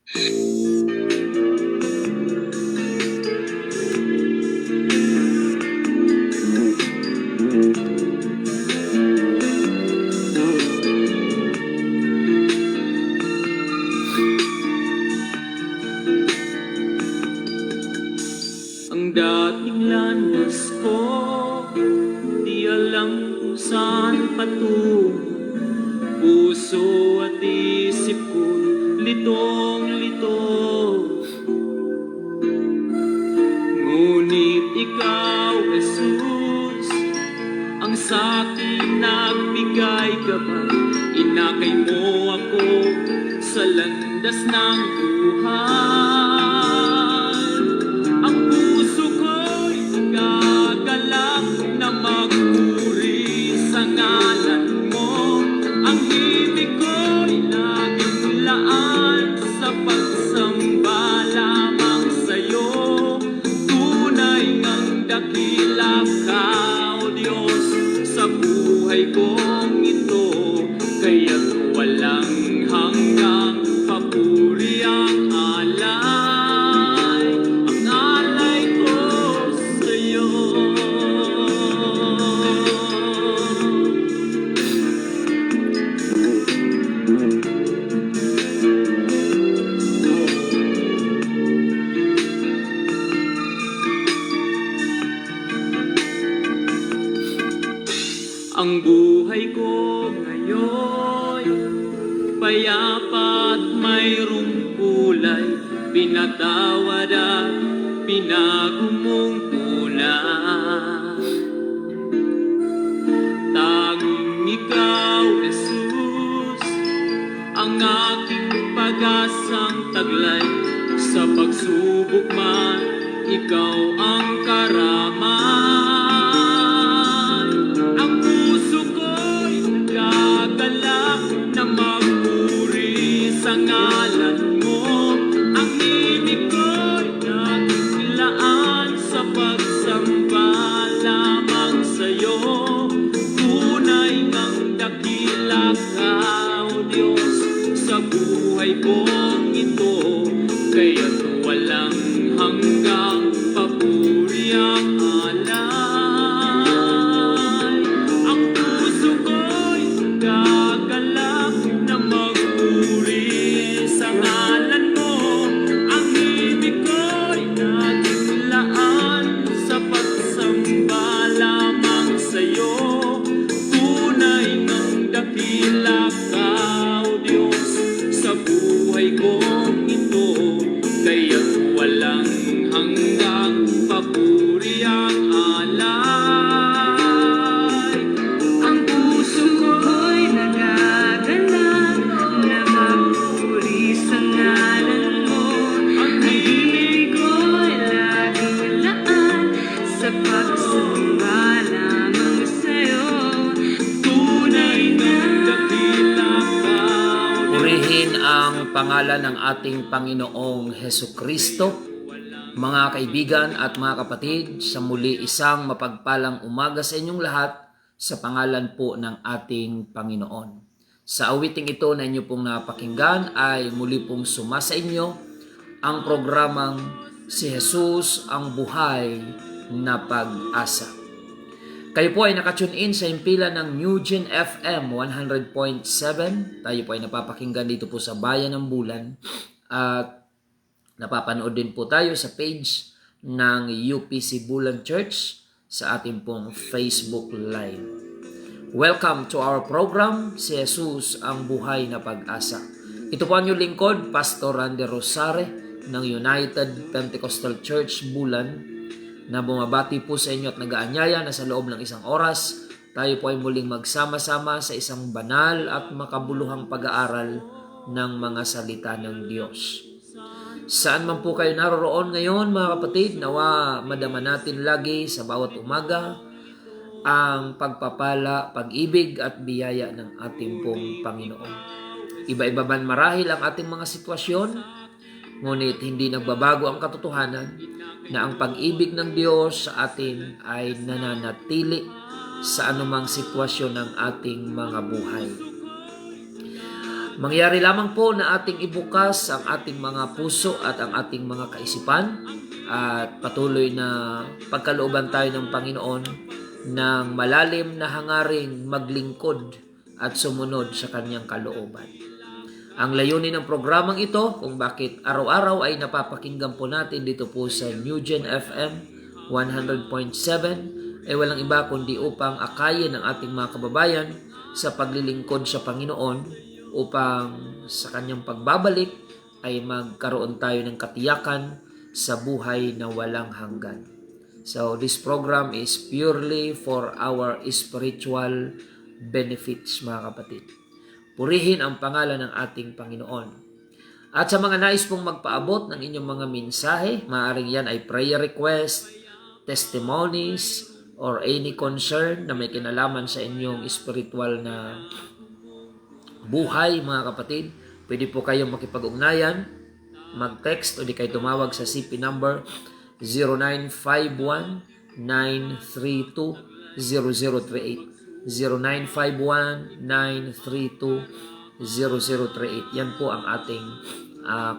Ang dating landas ko, di alam kung saan patungo. Puso at isip ko, litong-lito. Ngunit ikaw, Jesus, ang sa'kin nagbigay gabay. Inakay mo ako sa landas ng buhay. Ang puso ko'y nagagalak na magpuri sa ngalan mo. Ang ibig ko'y laging laan sa pagsamba lamang sa'yo. Tunay ngang dakila ka, O Diyos, sa buhay kong ito. Kaya't walang hanggang papuri ang alay. Ang alay ko sa'yo. Ang buhay ko ngayon, payapa at mayroong kulay. Pinatawad at pinago mong tunay. Tanging ikaw, Jesus, ang aking pag-asang taglay. Sa pagsubok man, ikaw ang karamay. Ang puso ko'y nagagalak na magpuri sa ngalan mo. Ang ibig ko'y naglaan sa pagsamba lamang sa'yo. Tunay ngang dakila ka, O Diyos, sa buhay kong ito. Kaya't walang hanggang papuri ang alay. Ang puso ko'y nagagalak na magpuri sa ngalan mo. Ang ibig ko'y naglaan sa pagsamba lamang sa'yo. Tunay ngang dakila ka, O Diyos, sa buhay kong ito. Kaya't walang hanggang papuri ang alay. Ang puso ko'y nagagalak na magpuri sa ngalan mo. Ang ibig ko'y laging laan sa pagsamba lamang sa'yo. Tunay ngang dakila ka, O Purihin ang pangalan ng ating Panginoong Hesukristo. Mga kaibigan at mga kapatid, sa muli isang mapagpalang umaga sa inyong lahat sa pangalan po ng ating Panginoon. Sa awiting ito na inyo pong napakinggan ay muli pong sumasa inyo ang programang Si Jesus ang Buhay na Pag-asa. Kayo po ay nakatune in sa himpilan ng New Gen FM 100.7. Tayo po ay napapakinggan dito po sa Bayan ng Bulan. At napapanood din po tayo sa page ng UPC Bulan Church sa ating pong Facebook Live. Welcome to our program, Si Jesus ang Buhay na Pag-asa. Ito po ang inyong lingkod, Pastor Randy Rosare ng United Pentecostal Church Bulan, na bumabati po sa inyo at nag-aanyaya na sa loob ng isang oras, tayo po ay muling magsama-sama sa isang banal at makabuluhang pag-aaral ng mga salita ng Diyos. Saan man po kayo naroroon ngayon, mga kapatid, nawa madama natin lagi sa bawat umaga ang pagpapala, pag-ibig at biyaya ng ating pong Panginoon. Iba-iba man marahil ang ating mga sitwasyon, ngunit hindi nagbabago ang katotohanan na ang pag-ibig ng Diyos sa atin ay nananatili sa anumang sitwasyon ng ating mga buhay. Mangyari lamang po na ating ibukas ang ating mga puso at ang ating mga kaisipan at patuloy na pagkalooban tayo ng Panginoon ng malalim na hangaring maglingkod at sumunod sa kanyang kalooban. Ang layunin ng programang ito, kung bakit araw-araw ay napapakinggan po natin dito po sa New Gen FM 100.7, ay walang iba kundi upang akayin ang ating mga kababayan sa paglilingkod sa Panginoon upang sa kanyang pagbabalik ay magkaroon tayo ng katiyakan sa buhay na walang hanggan. So this program is purely for our spiritual benefits, mga kapatid. Purihin ang pangalan ng ating Panginoon. At sa mga nais pong magpaabot ng inyong mga mensahe, maaaring yan ay prayer request, testimonies, or any concern na may kinalaman sa inyong spiritual na buhay, mga kapatid. Pwede po kayong makipag-ugnayan, mag-text o di kayo tumawag sa CP number 0951-932-0038. 0951-932-0038. Yan po ang ating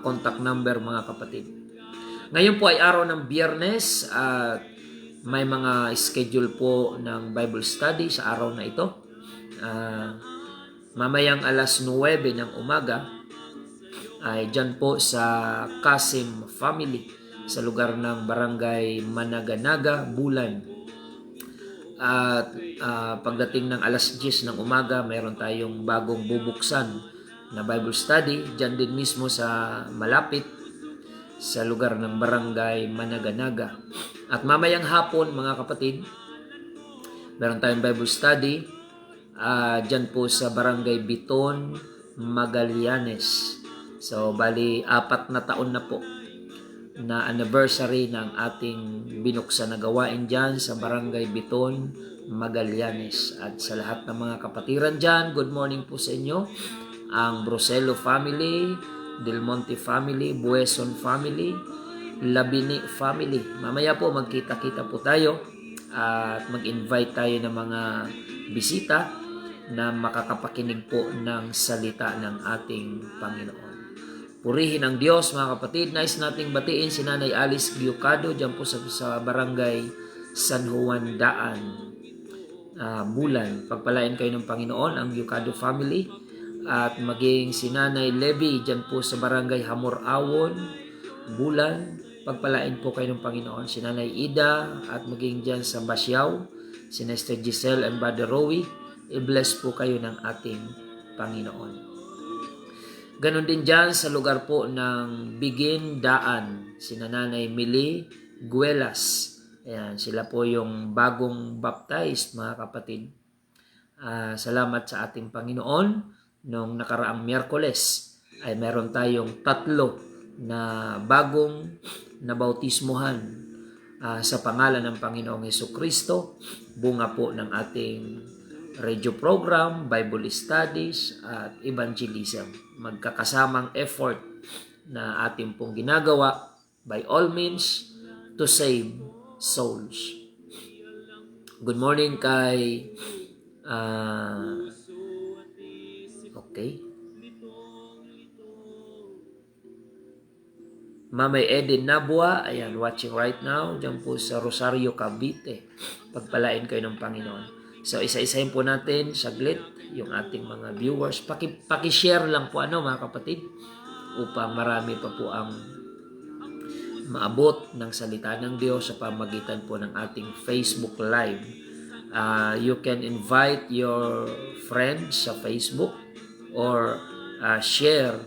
contact number, mga kapatid. Ngayon po ay araw ng Biyernes at may mga schedule po ng Bible study sa araw na ito. Mamayang alas 9 ng umaga ay dyan po sa Kasim Family sa lugar ng Barangay Managanaga, Bulan. At pagdating ng alas 10 ng umaga, mayroon tayong bagong bubuksan na Bible study dyan din mismo sa malapit sa lugar ng Barangay Managanaga. At mamayang hapon, mga kapatid, mayroon tayong Bible study dyan po sa Barangay Biton, Magallanes. So, bali, 4 na taon na po na anniversary ng ating binuksan na gawain dyan sa Barangay Biton, Magallanes. At sa lahat ng mga kapatiran dyan, good morning po sa inyo. Ang Broselo family, Del Monte family, Bueson family, Labini family. Mamaya po magkita-kita po tayo at mag-invite tayo ng mga bisita na makakapakinig po ng salita ng ating Panginoon. Purihin ang Diyos, mga kapatid. Nais nating batiin si Nanay Alice Giocado dyan po sa Barangay San Juan Daan, Bulan. Pagpalain kayo ng Panginoon ang Giocado family. At maging si Nanay Levy dyan po sa Barangay Hamor Awon, Bulan. Pagpalain po kayo ng Panginoon. Si Nanay Ida at maging dyan sa Basyaw, si Nester Giselle and Brother Rowie. I-bless po kayo ng ating Panginoon. Ganon din dyan sa lugar po ng Bigin Daan, si Nanay Mili Guelas. Ayan, sila po yung bagong baptized, mga kapatid. Salamat sa ating Panginoon. Nung nakaraang Miyerkules ay meron tayong 3 na bagong nabautismuhan sa pangalan ng Panginoong Hesukristo. Bunga po ng ating radio program, Bible studies, at evangelism. Magkakasamang effort na ating pong ginagawa by all means to save souls. Good morning kay Mamay Eden Nabua, ayan, watching right now, dyan po sa Rosario, Cavite. Pagpalain kayo ng Panginoon. So, isa-isahin po natin saglit yung ating mga viewers. Paki-share lang po mga kapatid upang marami pa po ang maabot ng salita ng Diyos sa pamagitan po ng ating Facebook Live. You can invite your friends sa Facebook or share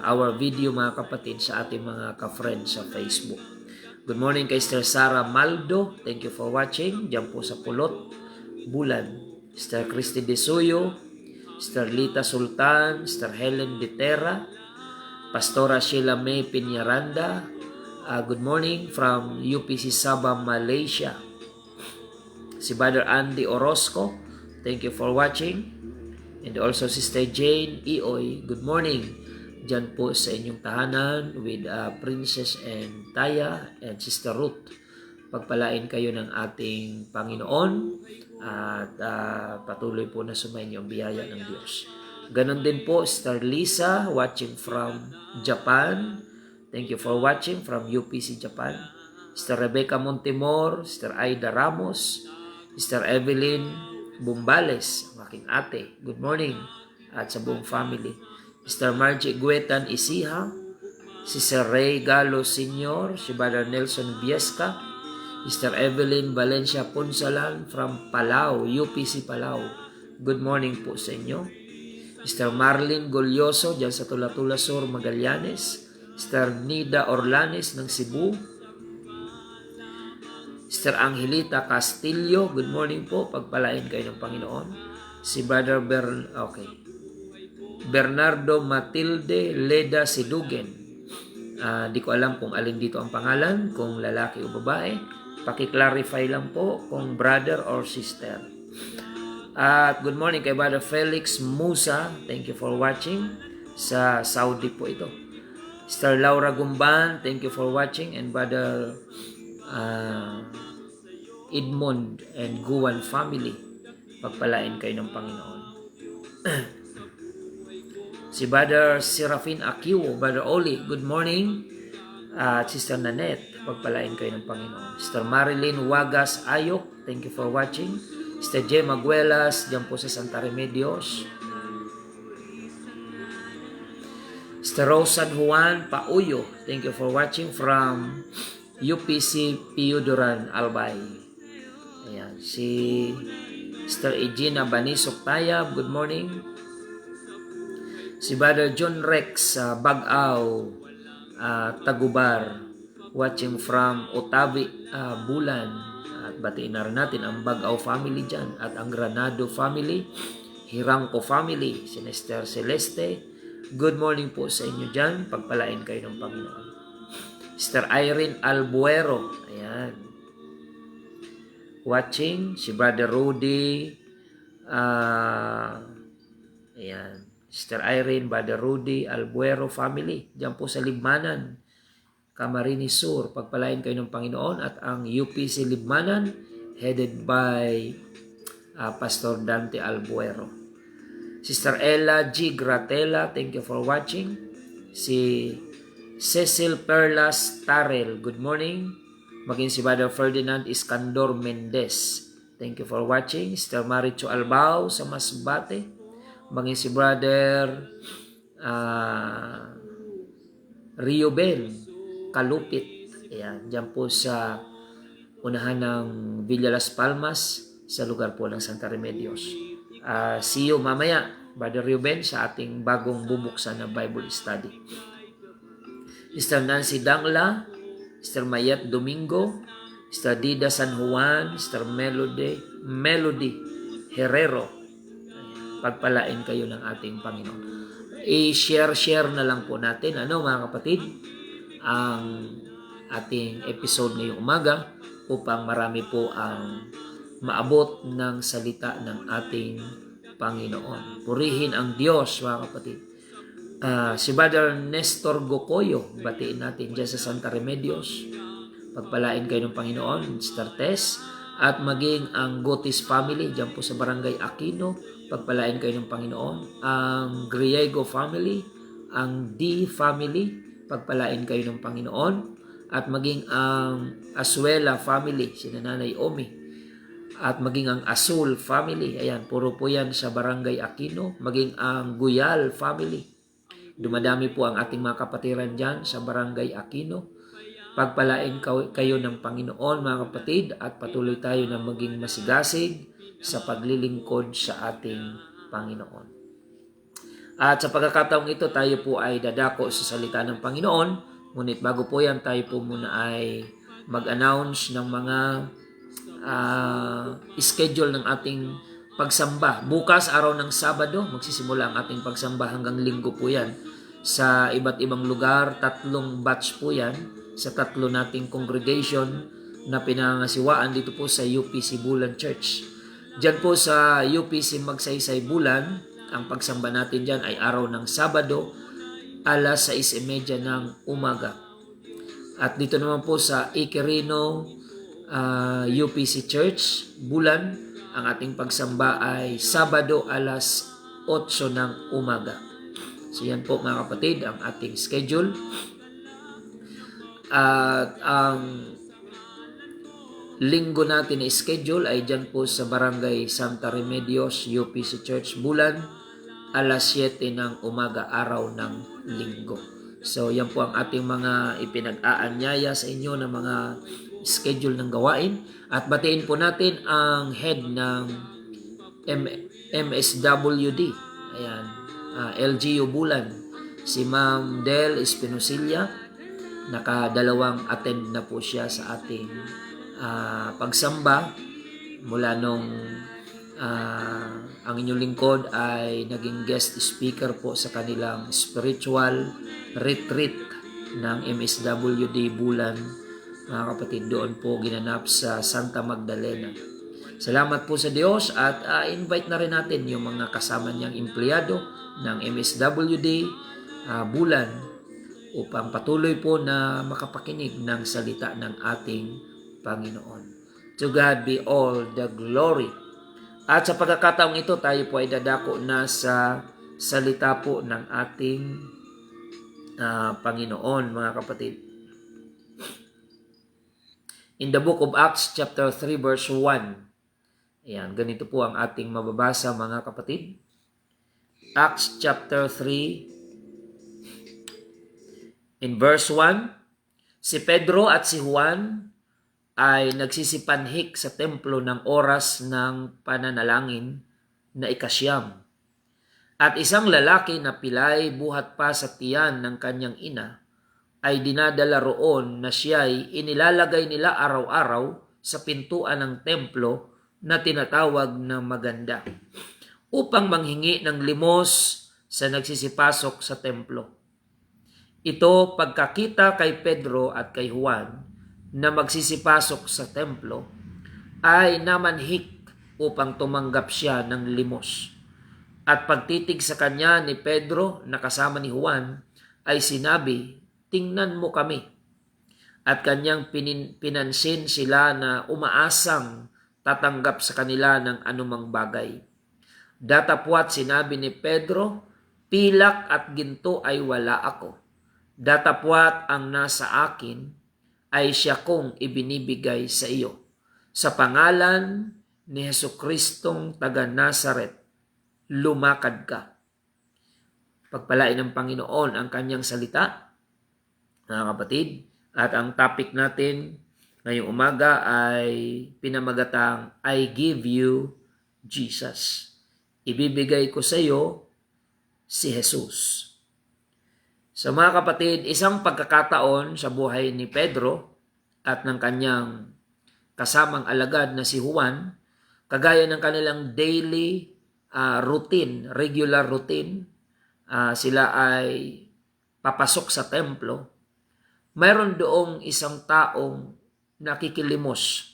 our video, mga kapatid, sa ating mga ka-friends sa Facebook. Good morning kay Sister Sara Maldo. Thank you for watching. Diyan po sa Pulot, Bulan. Sister Christy De Suyo, Sister Lita Sultan, Sister Helen Ditera, Pastora Sheila May Piñaranda. Good morning from UPC Sabah, Malaysia. Si Brother Andy Orozco, thank you for watching. And also Sister Jane Ioy, good morning. Diyan po sa inyong tahanan with Princess and Taya and Sister Ruth. Pagpalain kayo ng ating Panginoon at patuloy po na sumayin yung biyaya ng Diyos. Ganon din po, Sister Lisa, watching from Japan. Thank you for watching from UPC Japan. Sister Rebecca Montemor, Sister Aida Ramos, Sister Evelyn Bumbales, ang aking ate. Good morning. At sa buong family. Sister Margie Guetan Isiha, si Sir Ray Galo Sr., si Brother Nelson Viesca, Sister Evelyn Valencia Punsalan from Palau, UPC Palau. Good morning po sa inyo. Sister Marlene Golyoso dyan sa Tulatula Sur, Magallanes. Sister Nida Orlanes ng Cebu. Sister Angelita Castillo, good morning po. Pagpalain kayo ng Panginoon. Si Brother Bernardo Matilde Leda Sidugen. Di ko alam kung alin dito ang pangalan, kung lalaki o babae. Paki-clarify lang po kung brother or sister. At good morning kay Brother Felix Musa. Thank you for watching. Sa Saudi po ito. Sister Laura Gumban, thank you for watching. And Brother Edmond and Guan family. Pagpalain kayo ng Panginoon. Si Brother Serafin Akiwo, Brother Oli, good morning. At Sister Nanette, pagpalain kayo ng Panginoon. Sister Marilyn Wagas Ayok, thank you for watching. Sister Gemma Guelas, dyan po sa Santa Remedios. Sister Rosan Juan Pauyo, thank you for watching from UPC Piuduran, Albay. Ayan, si Sister Egina Banisok Tayab, good morning. Si Brother John Rex Bagaw, Tagubar, watching from Otavi, Bulan. At batiin na rin natin ang Bagaw family dyan at ang Granado family, Hirangco family, si Sister Celeste. Good morning po sa inyo dyan. Pagpalain kayo ng Panginoon. Sister Irene Albuero, ayan. Watching, si Brother Rudy, ayan. Sister Irene, Brother Rudy, Albuero family, dyan po sa Libmanan, Camarines Sur. Pagpalain kayo ng Panginoon at ang UPC Libmanan, headed by Pastor Dante Albuero. Sister Ella G. Gratela, thank you for watching. Si Cecil Perlas Tarel, good morning. Maging si Brother Ferdinand Iskandor Mendez, thank you for watching. Sister Maricho Albao sa Masbate. Maging si Brother Rio Bell Kalupit. Ayan, dyan po sa unahan ng Villa Las Palmas sa lugar po ng Santa Remedios. See you mamaya, Brother Ruben, sa ating bagong bubuksan na Bible study. Sister Nancy Dangla, Sister Mayet Domingo, Sister Dida San Juan, Sister Melody Herrero. Pagpalain kayo ng ating Panginoon. I-share na lang po natin, mga kapatid, ang ating episode ngayong umaga upang marami po ang maabot ng salita ng ating Panginoon. Purihin ang Diyos, mga kapatid. Si Brother Nestor Gocoyo, batiin natin dyan sa Santa Remedios. Pagpalain kayo ng Panginoon, Sister Tess, at maging ang Gotis family, dyan po sa Barangay Aquino. Pagpalain kayo ng Panginoon. Ang Griego family, ang D family, pagpalain kayo ng Panginoon. At maging ang Asuela family, si Nanay Omi. At maging ang Asul family, ayan, puro po yan sa Barangay Aquino. Maging ang Guyal family. Dumadami po ang ating mga kapatiran dyan sa Barangay Aquino. Pagpalain kayo ng Panginoon, mga kapatid, at patuloy tayo na maging masigasig sa paglilingkod sa ating Panginoon. At sa pagkakataong ito, tayo po ay dadako sa salita ng Panginoon. Ngunit bago po yan, tayo po muna ay mag-announce ng mga schedule ng ating pagsamba. Bukas, araw ng Sabado, magsisimula ang ating pagsamba hanggang Linggo po yan. Sa iba't ibang lugar, 3 batch po yan sa 3 nating congregation na pinangasiwaan dito po sa UPC Bulan Church. Diyan po sa UPC Magsaysay Bulan, ang pagsamba natin dyan ay araw ng Sabado, alas 6:30 ng umaga. At dito naman po sa Iquirino UPC Church Bulan, ang ating pagsamba ay Sabado alas 8 ng umaga. So yan po mga kapatid ang ating schedule. At ang linggo natin na schedule ay dyan po sa Barangay Santa Remedios, UPC Church, Bulan, alas 7 ng umaga, araw ng linggo. So yan po ang ating mga ipinag-aanyaya sa inyo ng mga schedule ng gawain. At batiin po natin ang head ng MSWD. Ayan, LGU Bulan, si Ma'am Del Espinosilla. Nakadalawang attend na po siya sa ating pagsamba mula nung ang inyong lingkod ay naging guest speaker po sa kanilang spiritual retreat ng MSWD Bulan. Mga kapatid, doon po ginanap sa Santa Magdalena. Salamat po sa Diyos at invite na rin natin yung mga kasama niyang empleyado ng MSWD Bulan upang patuloy po na makapakinig ng salita ng ating Panginoon. To God be all the glory. At sa pagkakataong ito, tayo po ay dadako na sa salita po ng ating Panginoon, mga kapatid. In the book of Acts chapter 3 verse 1. Ayan, ganito po ang ating mababasa, mga kapatid. Acts chapter 3 in verse 1. Si Pedro at si Juan ay nagsisipanhik sa templo ng oras ng pananalangin na ikasyam. At isang lalaki na pilay buhat pa sa tiyan ng kanyang ina ay dinadala roon na siya'y inilalagay nila araw-araw sa pintuan ng templo na tinatawag na Maganda upang manghingi ng limos sa nagsisipasok sa templo. Ito pagkakita kay Pedro at kay Juan na magsisipasok sa templo ay namanhik upang tumanggap siya ng limos. At pagtitig sa kanya ni Pedro na kasama ni Juan ay sinabi, "Tingnan mo kami." At kanyang pinansin sila na umaasang tatanggap sa kanila ng anumang bagay. Datapwat sinabi ni Pedro, "Pilak at ginto ay wala ako. Datapwat ang nasa akin ay siya kong ibinibigay sa iyo. Sa pangalan ni Jesucristong taga Nazaret, lumakad ka." Pagpalain ng Panginoon ang kanyang salita, mga kapatid. At ang topic natin ngayong umaga ay pinamagatang, I give you Jesus. Ibibigay ko sa iyo si Jesus. So mga kapatid, isang pagkakataon sa buhay ni Pedro at ng kanyang kasamang alagad na si Juan, kagaya ng kanilang daily routine, regular routine, sila ay papasok sa templo. Mayroon doong isang taong nakikilimos.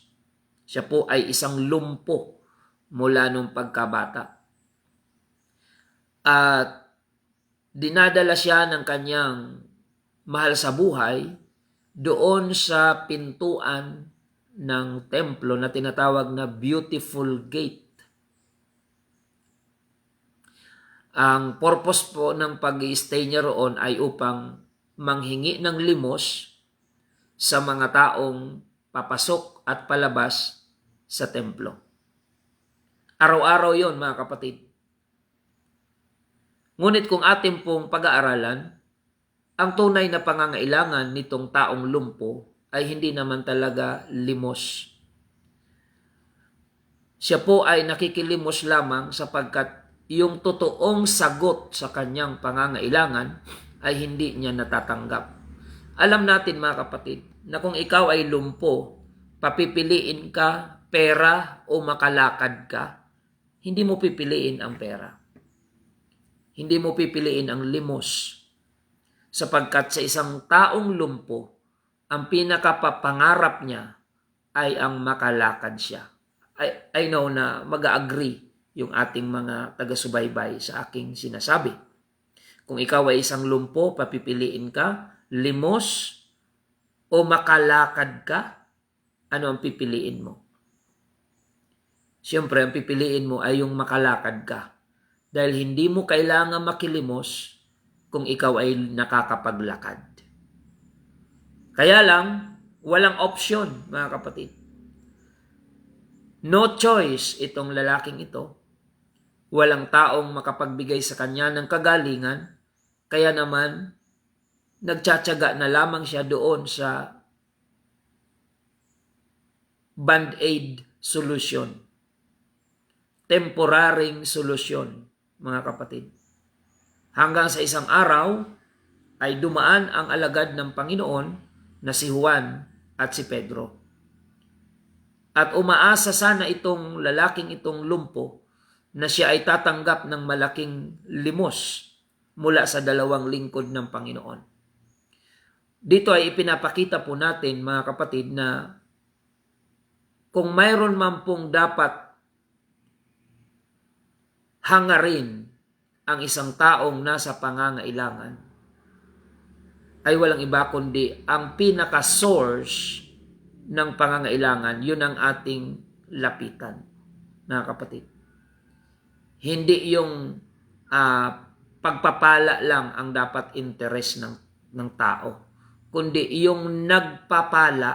Siya po ay isang lumpo mula nung pagkabata. At dinadala siya ng kanyang mahal sa buhay doon sa pintuan ng templo na tinatawag na Beautiful Gate. Ang purpose po ng pag-i-stay niya roon ay upang manghingi ng limos sa mga taong papasok at palabas sa templo. Araw-araw yon, mga kapatid. Ngunit kung atin pong pag-aaralan, ang tunay na pangangailangan nitong taong lumpo ay hindi naman talaga limos. Siya po ay nakikilimos lamang sapagkat yung totoong sagot sa kanyang pangangailangan ay hindi niya natatanggap. Alam natin, mga kapatid, na kung ikaw ay lumpo, papipiliin ka, pera o makalakad ka, hindi mo pipiliin ang pera. Hindi mo pipiliin ang limos. Sapagkat sa isang taong lumpo, ang pinakapapangarap niya ay ang makalakad siya. I know na mag-agree yung ating mga taga-subaybay sa aking sinasabi. Kung ikaw ay isang lumpo, papipiliin ka, limos o makalakad ka, ano ang pipiliin mo? Siyempre, ang pipiliin mo ay yung makalakad ka. Dahil hindi mo kailangan makilimos kung ikaw ay nakakapaglakad. Kaya lang, walang opsyon, mga kapatid. No choice itong lalaking ito. Walang taong makapagbigay sa kanya ng kagalingan. Kaya naman, nagtsatsaga na lamang siya doon sa band-aid solution. Temporaring solusyon, mga kapatid. Hanggang sa isang araw ay dumaan ang alagad ng Panginoon na si Juan at si Pedro. At umaasa sana itong lalaking itong lumpo na siya ay tatanggap ng malaking limos mula sa dalawang lingkod ng Panginoon. Dito ay ipinapakita po natin, mga kapatid, na kung mayroon man pong dapat hangarin ang isang taong nasa pangangailangan, ay walang iba kundi ang pinaka-source ng pangangailangan, yun ang ating lapitan, mga kapatid. Hindi yung pagpapala lang ang dapat interest ng tao, kundi yung nagpapala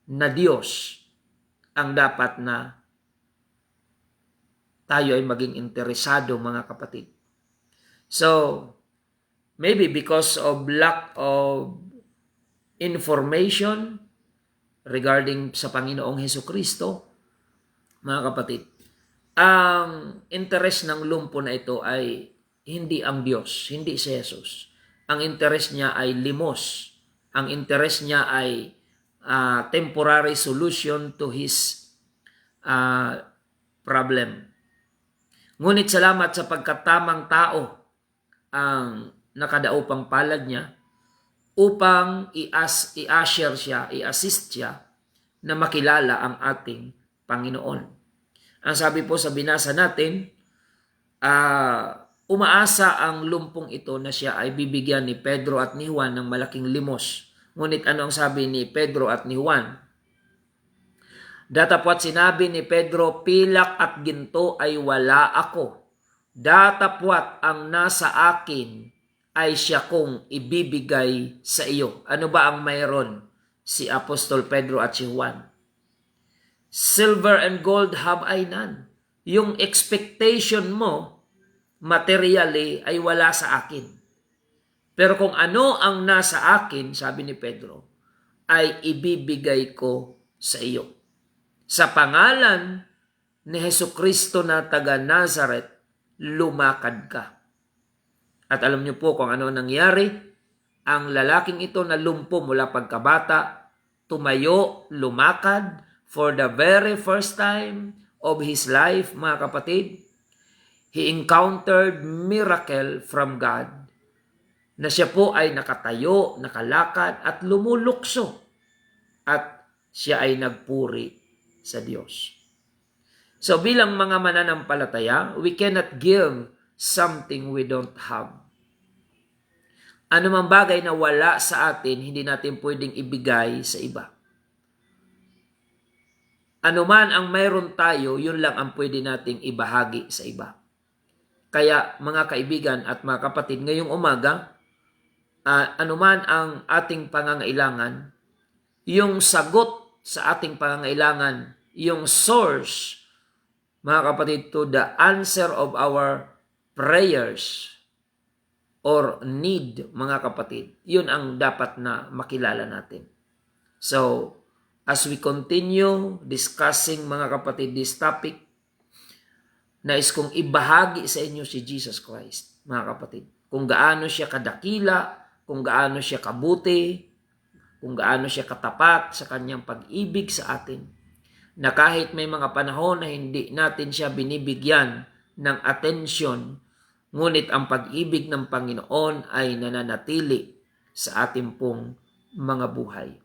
na Diyos ang dapat na tayo ay maging interesado, mga kapatid. So, maybe because of lack of information regarding sa Panginoong Hesukristo, mga kapatid, ang interest ng lumpo na ito ay hindi ang Diyos, hindi si Jesus. Ang interest niya ay limos. Ang interest niya ay temporary solution to his problem. Ngunit salamat sa pagkatamang tao ang nakadaupang palad niya upang i-assure siya, i-assist siya na makilala ang ating Panginoon. Ang sabi po sa binasa natin, umaasa ang lumpong ito na siya ay bibigyan ni Pedro at ni Juan ng malaking limos. Ngunit ano ang sabi ni Pedro at ni Juan? Datapwat sinabi ni Pedro, pilak at ginto ay wala ako. Datapwat ang nasa akin ay siya kong ibibigay sa iyo. Ano ba ang mayroon si Apostol Pedro at si Juan? Silver and gold have I none. Yung expectation mo, materially, ay wala sa akin. Pero kung ano ang nasa akin, sabi ni Pedro, ay ibibigay ko sa iyo. Sa pangalan ni Hesukristo na taga Nazareth, lumakad ka. At alam niyo po kung ano nangyari. Ang lalaking ito na lumpo mula pagkabata, tumayo, lumakad for the very first time of his life, mga kapatid. He encountered miracle from God na siya po ay nakatayo, nakalakad at lumulukso. At siya ay nagpuri sa Diyos. So bilang mga mananampalataya, we cannot give something we don't have. Ano mang bagay na wala sa atin, hindi natin pwedeng ibigay sa iba. Ano man ang mayroon tayo, yun lang ang pwede nating ibahagi sa iba. Kaya mga kaibigan at mga kapatid, ngayong umaga, ano man ang ating pangangailangan, yung sagot sa ating pangangailangan, yung source, mga kapatid, to the answer of our prayers or need, mga kapatid, yun ang dapat na makilala natin. So, as we continue discussing, mga kapatid, this topic, nais kong ibahagi sa inyo si Jesus Christ, mga kapatid. Kung gaano siya kadakila, kung gaano siya kabuti, kung gaano siya katapat sa kanyang pag-ibig sa atin, na kahit may mga panahon na hindi natin siya binibigyan ng atensyon, ngunit ang pag-ibig ng Panginoon ay nananatili sa ating pong mga buhay.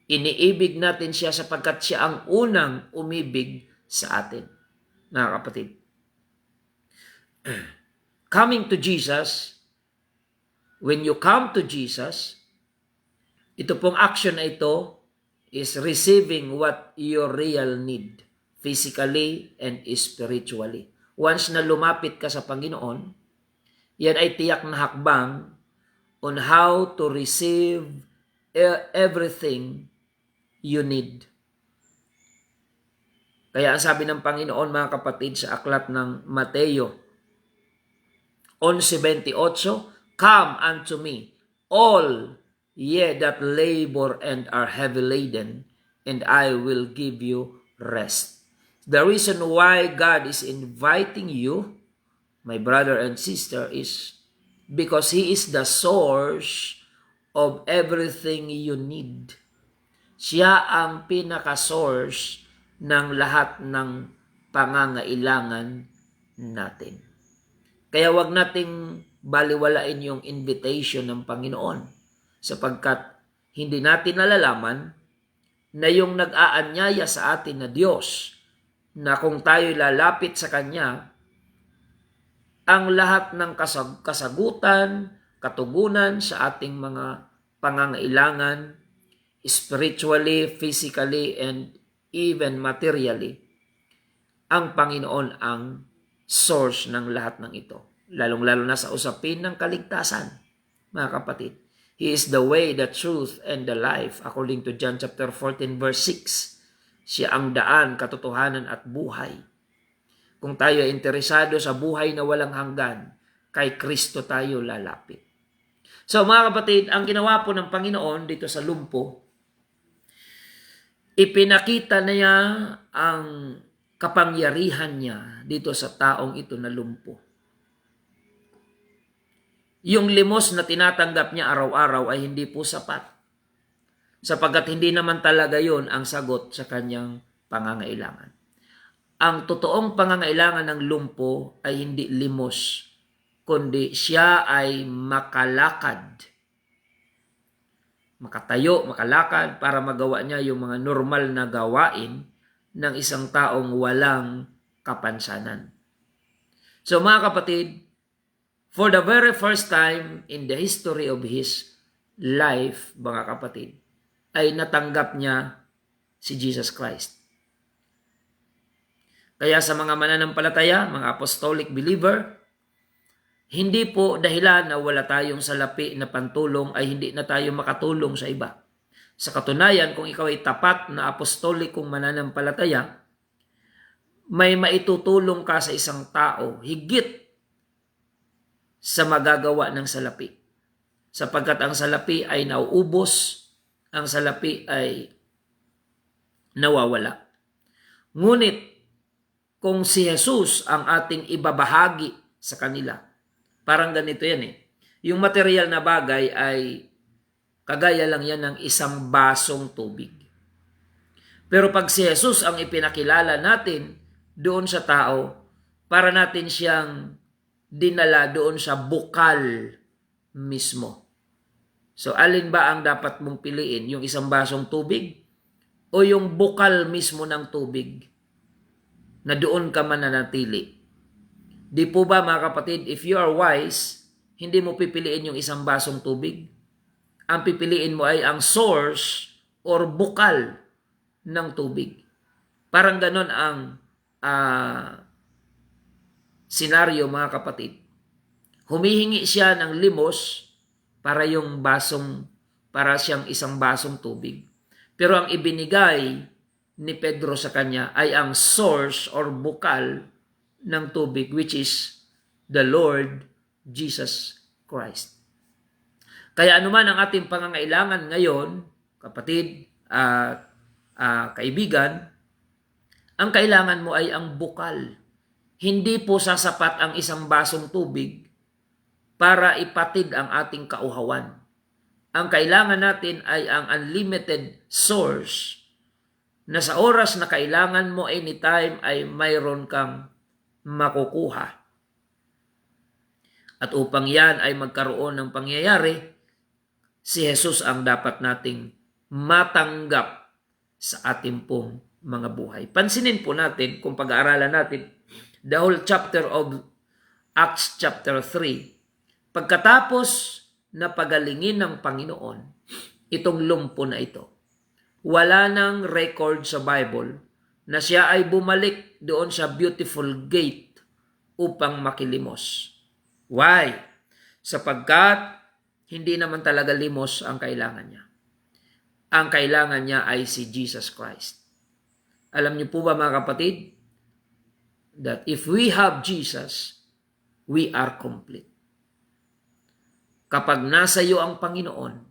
Iniibig natin siya sapagkat siya ang unang umibig sa atin, mga kapatid. Coming to Jesus, when you come to Jesus, ito pong action na ito is receiving what your real need, physically and spiritually. once na lumapit ka sa Panginoon, yan ay tiyak na hakbang on how to receive everything you need. Kaya ang sabi ng Panginoon, mga kapatid, sa aklat ng Mateo 11:28, "Come unto me, all ye that labor and are heavy laden, and I will give you rest." The reason why God is inviting you, my brother and sister, is because He is the source of everything you need. Siya ang pinaka-source ng lahat ng pangangailangan natin. Kaya wag nating baliwalain yung invitation ng Panginoon, sapagkat hindi natin nalalaman na yung nag-aanyaya sa atin na Diyos, na kung tayo lalapit sa Kanya, ang lahat ng kasagutan, katugunan sa ating mga pangangailangan, spiritually, physically, and even materially, ang Panginoon ang source ng lahat ng ito. Lalong-lalo na sa usapin ng kaligtasan, mga kapatid. He is the way, the truth, and the life, according to John chapter 14, verse 6. Siya ang daan, katotohanan, at buhay. Kung tayo ay interesado sa buhay na walang hanggan, kay Kristo tayo lalapit. So mga kapatid, ang ginawa po ng Panginoon dito sa lumpo, ipinakita niya ang kapangyarihan niya dito sa taong ito na lumpo. Yung limos na tinatanggap niya araw-araw ay hindi po sapat, sapagkat hindi naman talaga yon ang sagot sa kanyang pangangailangan. Ang totoong pangangailangan ng lumpo ay hindi limos, kundi siya ay makalakad, makatayo, makalakad para magawa niya yung mga normal na gawain ng isang taong walang kapansanan. So mga kapatid, for the very first time in the history of his life, mga kapatid, ay natanggap niya si Jesus Christ. Kaya sa mga mananampalataya, mga apostolic believer, hindi po dahilan na wala tayong salapi na pantulong ay hindi na tayo makatulong sa iba. Sa katunayan, kung ikaw ay tapat na apostolikong mananampalataya, may maitutulong ka sa isang tao higit sa magagawa ng salapi. Sapagkat ang salapi ay nauubos, ang salapi ay nawawala. Ngunit, kung si Jesus ang ating ibabahagi sa kanila, parang ganito yan yung material na bagay ay kagaya lang yan ng isang basong tubig. Pero pag si Jesus ang ipinakilala natin doon sa tao, para natin siyang dinala doon sa bukal mismo. So alin ba ang dapat mong piliin? Yung isang basong tubig o yung bukal mismo ng tubig na doon ka mananatili? Di po ba mga kapatid, if you are wise, hindi mo pipiliin yung isang basong tubig? Ang pipiliin mo ay ang source or bukal ng tubig. Parang ganon ang senaryo, mga kapatid. Humihingi siya ng limos para siyang isang basong tubig. Pero ang ibinigay ni Pedro sa kanya ay ang source or bukal ng tubig, which is the Lord Jesus Christ. Kaya anuman ang ating pangangailangan ngayon, kapatid at kaibigan, ang kailangan mo ay ang bukal. Hindi po sasapat ang isang basong tubig para ipatid ang ating kauhawan. Ang kailangan natin ay ang unlimited source na sa oras na kailangan mo anytime ay mayroon kang makukuha. At upang yan ay magkaroon ng pangyayari, si Jesus ang dapat nating matanggap sa ating pong mga buhay. Pansinin po natin kung pag-aaralan natin the whole chapter of Acts chapter 3. Pagkatapos na pagalingin ng Panginoon itong lumpo na ito, wala nang record sa Bible na siya ay bumalik doon sa beautiful gate upang makilimos. Why? Sapagkat hindi naman talaga limos ang kailangan niya. Ang kailangan niya ay si Jesus Christ. Alam niyo po ba mga kapatid, that if we have Jesus, we are complete. Kapag nasa iyo ang Panginoon,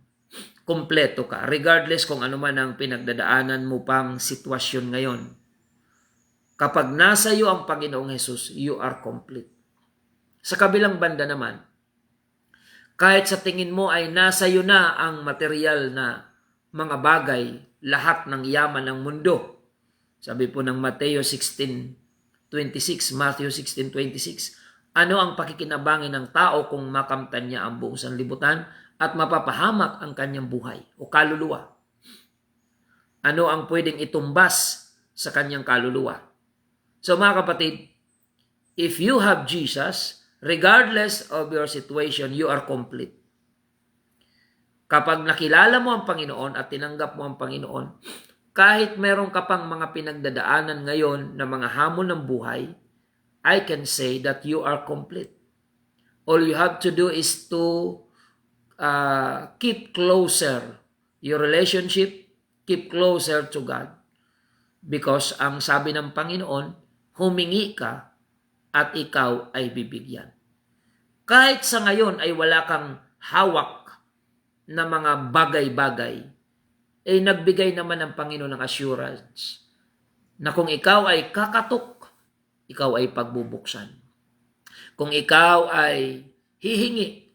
kompleto ka, regardless kung ano man ang pinagdadaanan mo pang sitwasyon ngayon. Kapag nasa iyo ang Panginoong Jesus, you are complete. Sa kabilang banda naman, kahit sa tingin mo ay nasa iyo na ang material na mga bagay, lahat ng yaman ng mundo. Sabi po ng Matthew 16:26, ano ang pakikinabangin ng tao kung makamtan niya ang buong sanlibutan at mapapahamak ang kanyang buhay o kaluluwa? Ano ang pwedeng itumbas sa kanyang kaluluwa? So mga kapatid, if you have Jesus, regardless of your situation, you are complete. Kapag nakilala mo ang Panginoon at tinanggap mo ang Panginoon, kahit meron ka pang mga pinagdadaanan ngayon na mga hamon ng buhay, I can say that you are complete. All you have to do is to keep closer your relationship, keep closer to God. Because ang sabi ng Panginoon, humingi ka at ikaw ay bibigyan. Kahit sa ngayon ay wala kang hawak na mga bagay-bagay, ay nagbigay naman ang Panginoon ng assurance na kung ikaw ay kakatok, ikaw ay pagbubuksan. Kung ikaw ay hihingi,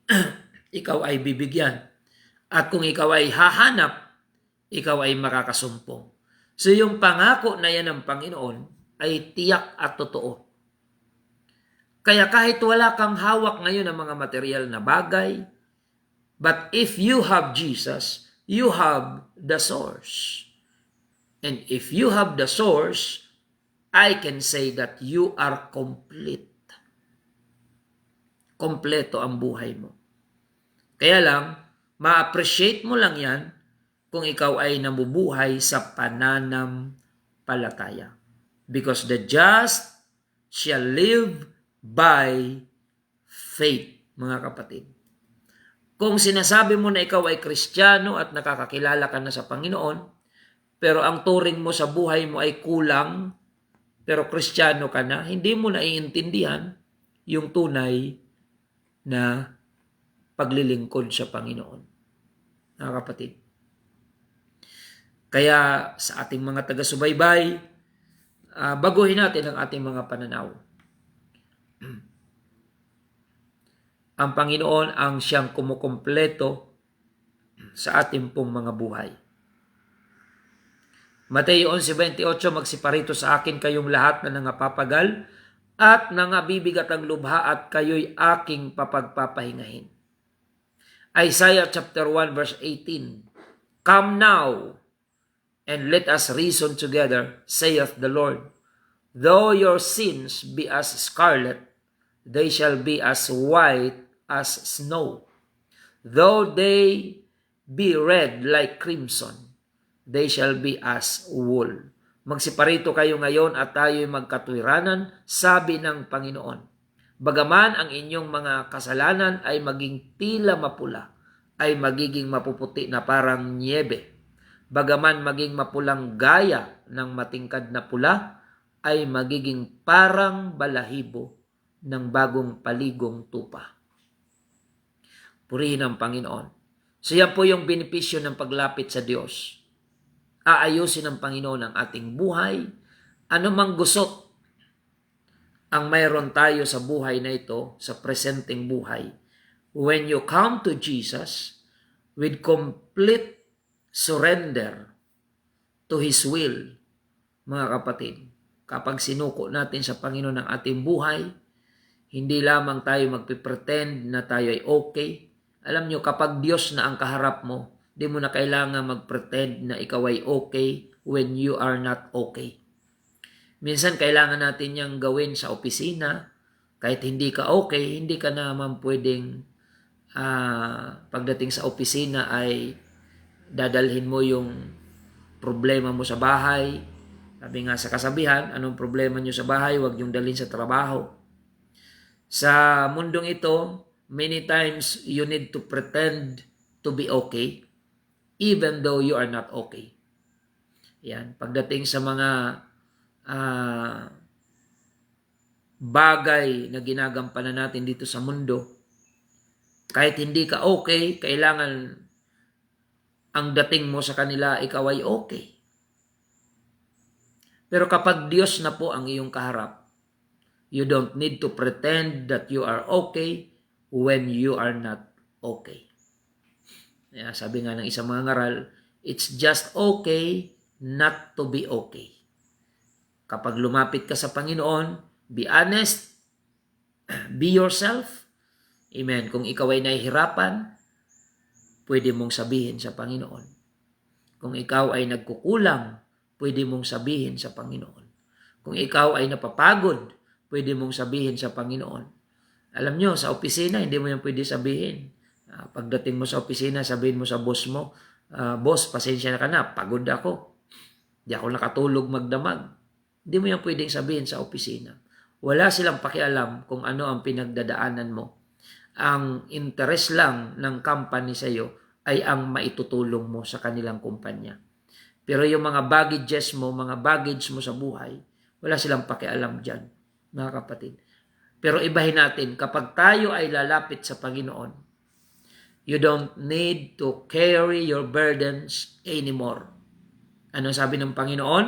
ikaw ay bibigyan. At kung ikaw ay hahanap, ikaw ay makakasumpong. So yung pangako na yan ng Panginoon ay tiyak at totoo. Kaya kahit wala kang hawak ngayon ng mga material na bagay, but if you have Jesus, you have the source. And if you have the source, I can say that you are complete. Kompleto ang buhay mo. Kaya lang, ma-appreciate mo lang yan kung ikaw ay nabubuhay sa pananampalataya. Because the just shall live by faith, mga kapatid. Kung sinasabi mo na ikaw ay Kristiyano at nakakakilala ka na sa Panginoon, pero ang turing mo sa buhay mo ay kulang, pero Kristiyano ka na, hindi mo naiintindihan yung tunay na paglilingkod sa Panginoon. Mga kapatid. Kaya sa ating mga taga-subaybay, baguhin natin ang ating mga pananaw. Ang Panginoon ang siyang kumukumpleto sa ating pong mga buhay. Mateo 11:28, magsiparito sa akin kayong lahat na nangapapagal at nangabibigat ang lubha at kayo'y aking papagpapahingahin. Isaiah chapter 1 verse 18, come now and let us reason together, saith the Lord. Though your sins be as scarlet, they shall be as white as snow. Though they be red like crimson, they shall be as wool. Magsiparito kayo ngayon at tayo'y magkatwiranan, sabi ng Panginoon. Bagaman ang inyong mga kasalanan ay maging tila mapula, ay magiging mapuputi na parang niebe. Bagaman maging mapulang gaya ng matingkad na pula, ay magiging parang balahibo ng bagong paligong tupa. Purihin ang Panginoon. So yan po yung benepisyo ng paglapit sa Diyos. Aayusin ng Panginoon ang ating buhay. Ano mang gusot ang mayroon tayo sa buhay na ito, sa presenteng buhay. When you come to Jesus with complete surrender to His will, mga kapatid, kapag sinuko natin sa Panginoon ang ating buhay, hindi lamang tayo magpipretend na tayo ay okay. Alam nyo, kapag Diyos na ang kaharap mo, di mo na kailangan mag-pretend na ikaw ay okay when you are not okay. Minsan kailangan natin yang gawin sa opisina. Kahit hindi ka okay, hindi ka naman pwedeng pagdating sa opisina ay dadalhin mo yung problema mo sa bahay. Sabi nga sa kasabihan, anong problema nyo sa bahay, huwag niyong dalhin sa trabaho. Sa mundong ito, many times you need to pretend to be okay even though you are not okay. Yan, pagdating sa mga bagay na ginagampanan natin dito sa mundo, kahit hindi ka okay, kailangan ang dating mo sa kanila, ikaw ay okay. Pero kapag Diyos na po ang iyong kaharap, you don't need to pretend that you are okay when you are not okay. Sabi nga ng isang mga ngaral, it's just okay not to be okay. Kapag lumapit ka sa Panginoon, be honest, be yourself. Amen. Kung ikaw ay nahihirapan, pwede mong sabihin sa Panginoon. Kung ikaw ay nagkukulang, pwede mong sabihin sa Panginoon. Kung ikaw ay napapagod, pwede mong sabihin sa Panginoon. Alam nyo, sa opisina, hindi mo yan pwede sabihin. Pagdating mo sa opisina, sabihin mo sa boss mo, boss, pasensya na ka na, pagod ako. Di ako nakatulog magdamag. Hindi mo yan pwedeng sabihin sa opisina. Wala silang pakialam kung ano ang pinagdadaanan mo. Ang interes lang ng company sa iyo ay ang maitutulong mo sa kanilang kumpanya. Pero yung mga baggages mo, mga baggage mo sa buhay, wala silang pakialam dyan, mga kapatid. Pero ibahin natin, kapag tayo ay lalapit sa Panginoon, you don't need to carry your burdens anymore. Ano sabi ng Panginoon?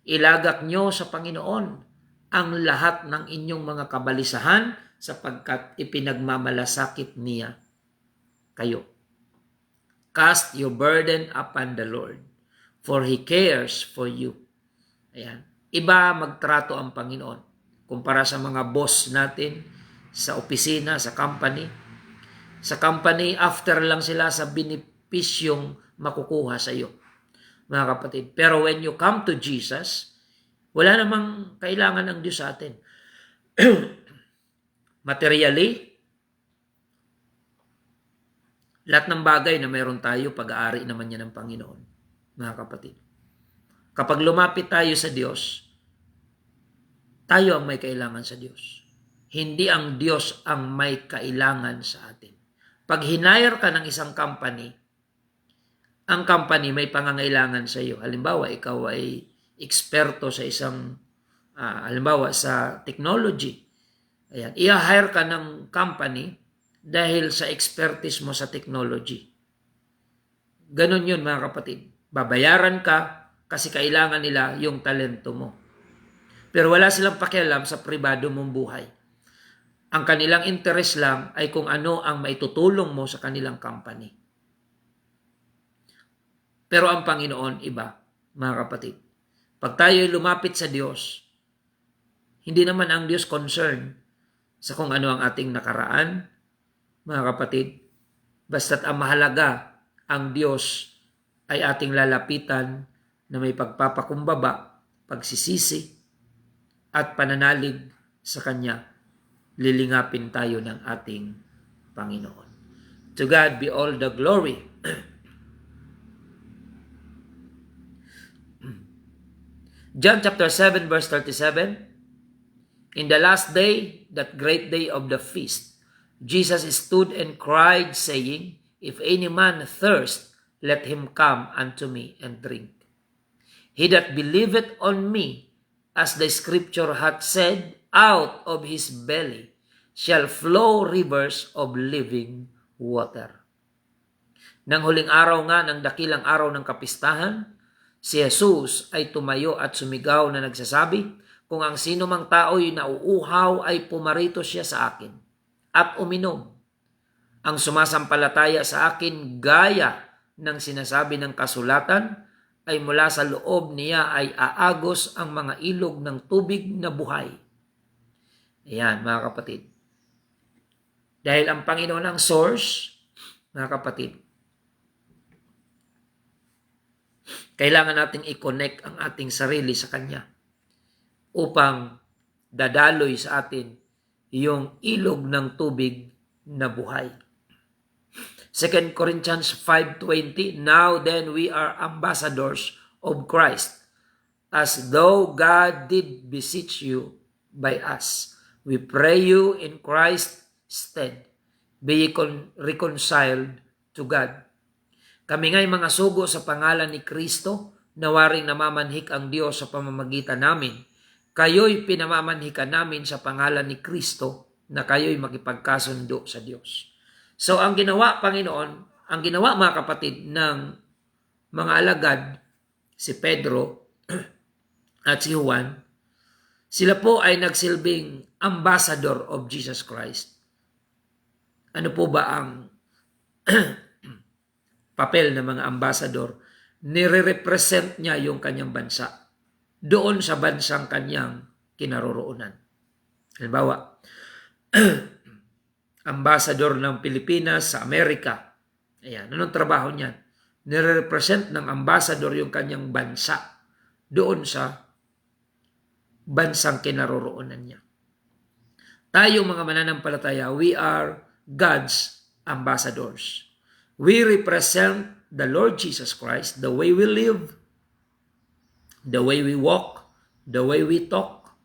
Ilagak nyo sa Panginoon ang lahat ng inyong mga kabalisahan sapagkat ipinagmamalasakit niya kayo. Cast your burden upon the Lord, for He cares for you. Ayan. Iba magtrato ang Panginoon kumpara sa mga boss natin sa opisina, sa company. Sa company, after lang sila sa benepisyong makukuha sa iyo, mga kapatid. Pero when you come to Jesus, wala namang kailangan ng Diyos sa atin. Materially, lahat ng bagay na meron tayo, pag-aari naman yan ng Panginoon, mga kapatid. Kapag lumapit tayo sa Diyos, tayo ang may kailangan sa Diyos. Hindi ang Diyos ang may kailangan sa atin. Pag hinire ka ng isang company, ang company may pangangailangan sa iyo. Halimbawa, ikaw ay eksperto sa isang, halimbawa sa technology. Ayan, i-hire ka ng company dahil sa expertise mo sa technology. Ganon yun, mga kapatid. Babayaran ka kasi kailangan nila yung talento mo. Pero wala silang pakialam sa pribado mong buhay. Ang kanilang interest lang ay kung ano ang maitutulong mo sa kanilang company. Pero ang Panginoon, iba, mga kapatid. Pag tayo lumapit sa Diyos, hindi naman ang Diyos concerned sa kung ano ang ating nakaraan, mga kapatid. Basta't ang mahalaga, ang Diyos ay ating lalapitan na may pagpapakumbaba, pagsisisi, at pananalig sa Kanya. Lilingapin tayo ng ating Panginoon. To God be all the glory. John chapter 7 verse 37. In the last day, that great day of the feast, Jesus stood and cried, saying, If any man thirst, let him come unto me and drink. He that believeth on me, as the scripture hath said, out of his belly shall flow rivers of living water. Nang huling araw nga ng dakilang araw ng kapistahan, si Jesus ay tumayo at sumigaw na nagsasabi, kung ang sino mang tao'y nauuhaw ay pumarito siya sa akin at uminom. Ang sumasampalataya sa akin gaya ng sinasabi ng kasulatan ay mula sa loob niya ay aagos ang mga ilog ng tubig na buhay. Ayan, mga kapatid. Dahil ang Panginoon ang source, mga kapatid, kailangan nating i-connect ang ating sarili sa Kanya upang dadaloy sa atin yung ilog ng tubig na buhay. 2 Corinthians 5:20, Now then we are ambassadors of Christ, as though God did beseech you by us. We pray you in Christ's stead, be ye reconciled to God. Kami nga'y mga sugo sa pangalan ni Kristo, nawaring namamanhik ang Diyos sa pamamagitan namin. Kayo'y pinamamanhikan namin sa pangalan ni Kristo na kayo'y makipagkasundo sa Diyos. So ang ginawa, Panginoon, ang ginawa mga kapatid ng mga alagad, si Pedro at si Juan, sila po ay nagsilbing ambassador of Jesus Christ. Ano po ba ang papel ng mga ambassador? Nire-represent niya yung kanyang bansa doon sa bansang kanyang kinaroroonan. Halimbawa, ambassador ng Pilipinas sa Amerika. Ayan, anong trabaho niyan? Nire-represent ng ambassador yung kanyang bansa doon sa bansang kinaroroonan niya. Tayo mga mananampalataya, we are God's ambassadors. We represent the Lord Jesus Christ, the way we live, the way we walk, the way we talk,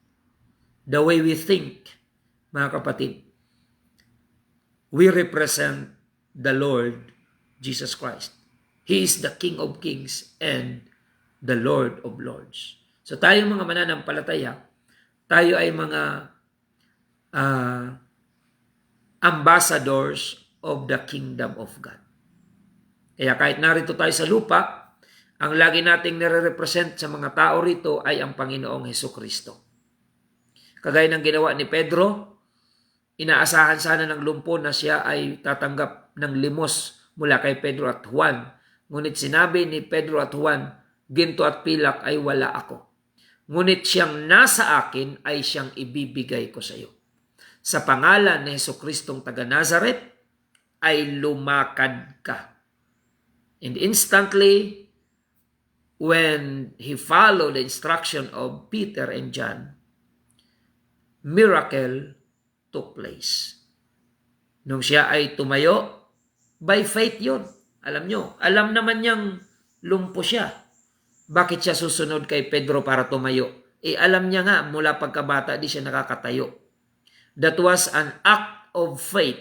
the way we think. Mga kapatid, we represent the Lord Jesus Christ. He is the King of Kings and the Lord of Lords. So tayong mga mananampalataya, tayo ay mga ambassadors of the kingdom of God. Kaya kahit narito tayo sa lupa, ang lagi nating nire-represent sa mga tao rito ay ang Panginoong Hesukristo. Kagaya ng ginawa ni Pedro, inaasahan sana ng lumpo na siya ay tatanggap ng limos mula kay Pedro at Juan. Ngunit sinabi ni Pedro at Juan, ginto at pilak ay wala ako. Ngunit siyang nasa akin ay siyang ibibigay ko sa iyo. Sa pangalan ni Jesucristong taga Nazareth ay lumakad ka. And instantly, when he followed the instruction of Peter and John, miracle took place. Nung siya ay tumayo, by faith yun. Alam nyo, alam naman niyang lumpo siya. Bakit siya susunod kay Pedro para tumayo? Alam niya nga, mula pagkabata, di siya nakakatayo. That was an act of faith.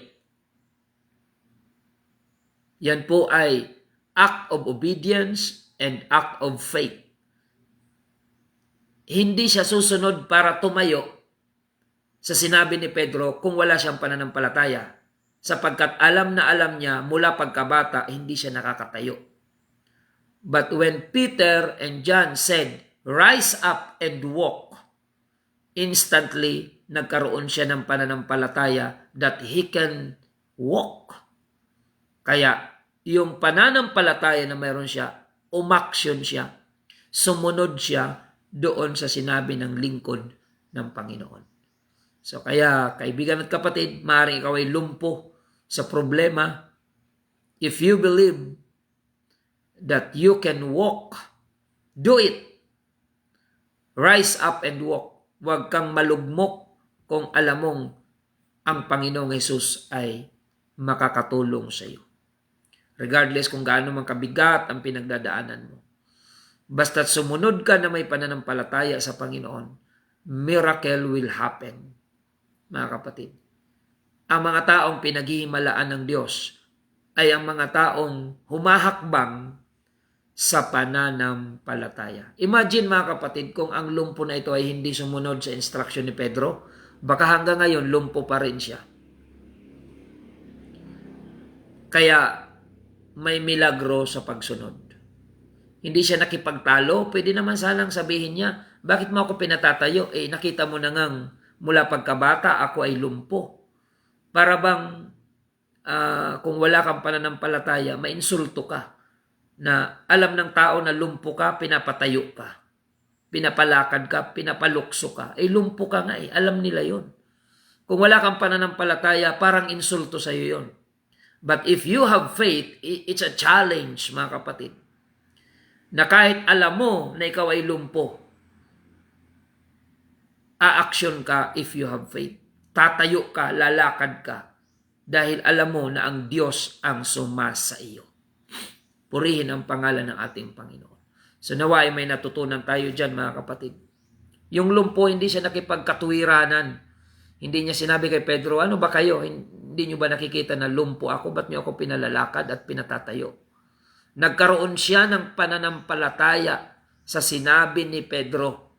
Yan po ay act of obedience and act of faith. Hindi siya susunod para tumayo sa sinabi ni Pedro kung wala siyang pananampalataya. Sapagkat alam na alam niya, mula pagkabata, hindi siya nakakatayo. But when Peter and John said, rise up and walk, instantly nagkaroon siya ng pananampalataya that he can walk. Kaya yung pananampalataya na mayroon siya, umaksyon siya, sumunod siya doon sa sinabi ng lingkod ng Panginoon. So kaya kaibigan at kapatid, maaaring ikaw ay lumpo sa problema. If you believe that you can walk, do it. Rise up and walk. Huwag kang malugmok kung alam mong ang Panginoong Hesus ay makakatulong sa iyo. Regardless kung gaano man kabigat ang pinagdadaanan mo. Basta't sumunod ka na may pananampalataya sa Panginoon, miracle will happen. Mga kapatid, ang mga taong pinaghihimalaan ng Diyos ay ang mga taong humahakbang sa pananampalataya. Imagine mga kapatid, kung ang lumpo na ito ay hindi sumunod sa instruction ni Pedro, baka hanggang ngayon lumpo pa rin siya. Kaya may milagro sa pagsunod. Hindi siya nakipagtalo, pwede naman sanang sabihin niya, bakit mo ako pinatatayo? Nakita mo na ngang mula pagkabata ako ay lumpo. Para bang kung wala kang pananampalataya, mainsulto ka. Na alam ng tao na lumpo ka, pinapatayo ka. Pinapalakad ka, pinapalukso ka. Lumpo ka nga alam nila yon. Kung wala kang pananampalataya, parang insulto sa iyo yon. But if you have faith, it's a challenge mga kapatid. Na kahit alam mo na ikaw ay lumpo, a-action ka if you have faith. Tatayo ka, lalakad ka. Dahil alam mo na ang Diyos ang sumasa iyo. Purihin ang pangalan ng ating Panginoon. So nawa ay may natutunan tayo dyan mga kapatid. Yung lumpo hindi siya nakipagkatuwiranan. Hindi niya sinabi kay Pedro, ano ba kayo? Hindi niyo ba nakikita na lumpo ako? Ba't niyo ako pinalalakad at pinatatayo? Nagkaroon siya ng pananampalataya sa sinabi ni Pedro,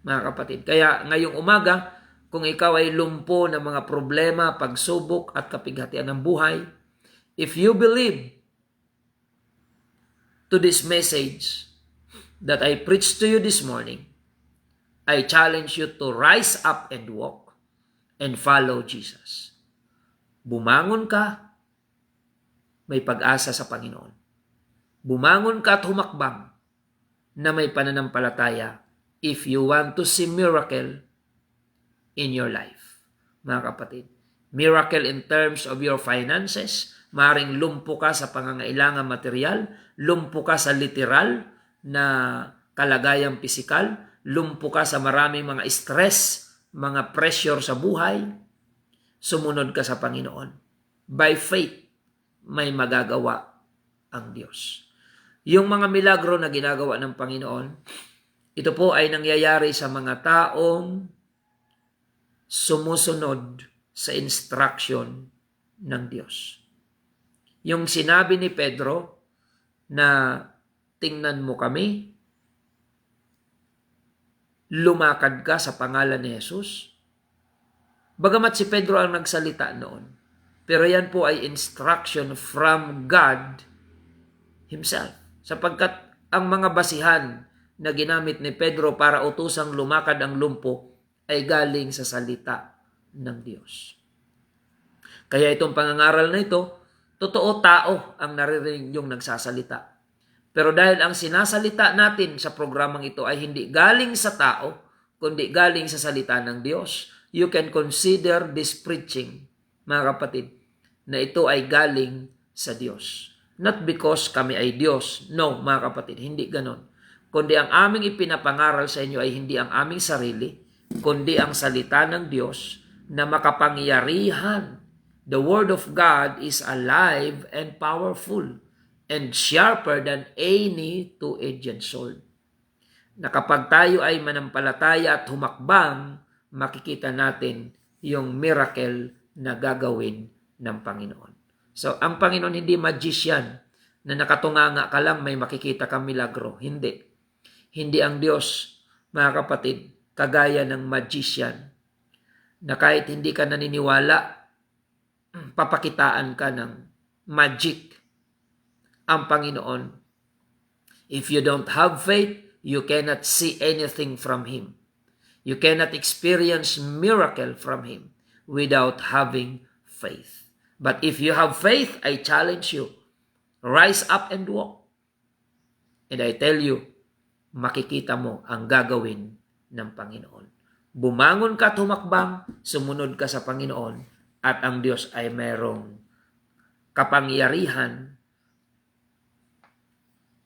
mga kapatid. Kaya ngayong umaga, kung ikaw ay lumpo ng mga problema, pagsubok at kapighatian ng buhay, if you believe to this message that I preached to you this morning, I challenge you to rise up and walk and follow Jesus. Bumangon ka, may pag-asa sa Panginoon. Bumangon ka at humakbang na may pananampalataya if you want to see miracle in your life. Mga kapatid, miracle in terms of your finances, maring lumpo ka sa pangangailangan material, lumpo ka sa literal na kalagayang pisikal, lumpo ka sa maraming mga stress, mga pressure sa buhay, sumunod ka sa Panginoon. By faith, may magagawa ang Diyos. Yung mga milagro na ginagawa ng Panginoon, ito po ay nangyayari sa mga taong sumusunod sa instruction ng Diyos. Yung sinabi ni Pedro na tingnan mo kami, lumakad ka sa pangalan ni Jesus. Bagamat si Pedro ang nagsalita noon, pero yan po ay instruction from God Himself. Sapagkat ang mga basihan na ginamit ni Pedro para utusang lumakad ang lumpo ay galing sa salita ng Diyos. Kaya itong pangangaral na ito, totoo tao ang naririnig yung nagsasalita. Pero dahil ang sinasalita natin sa programang ito ay hindi galing sa tao, kundi galing sa salita ng Diyos, you can consider this preaching, mga kapatid, na ito ay galing sa Diyos. Not because kami ay Diyos. No, mga kapatid, hindi ganon. Kundi ang aming ipinapangaral sa inyo ay hindi ang aming sarili, kundi ang salita ng Diyos na makapangyarihan. The Word of God is alive and powerful and sharper than any two-edged sword. Na kapag tayo ay manampalataya at humakbang, makikita natin yung miracle na gagawin ng Panginoon. So, ang Panginoon hindi magician na nakatunganga ka lang may makikita kang milagro. Hindi. Hindi ang Diyos, mga kapatid, kagaya ng magician na kahit hindi ka naniniwala, papakitaan ka ng magic ang Panginoon. If you don't have faith, you cannot see anything from Him. You cannot experience miracle from Him without having faith. But if you have faith, I challenge you, rise up and walk. And I tell you, makikita mo ang gagawin ng Panginoon. Bumangon ka at humakbang, sumunod ka sa Panginoon, at ang Diyos ay mayroong kapangyarihan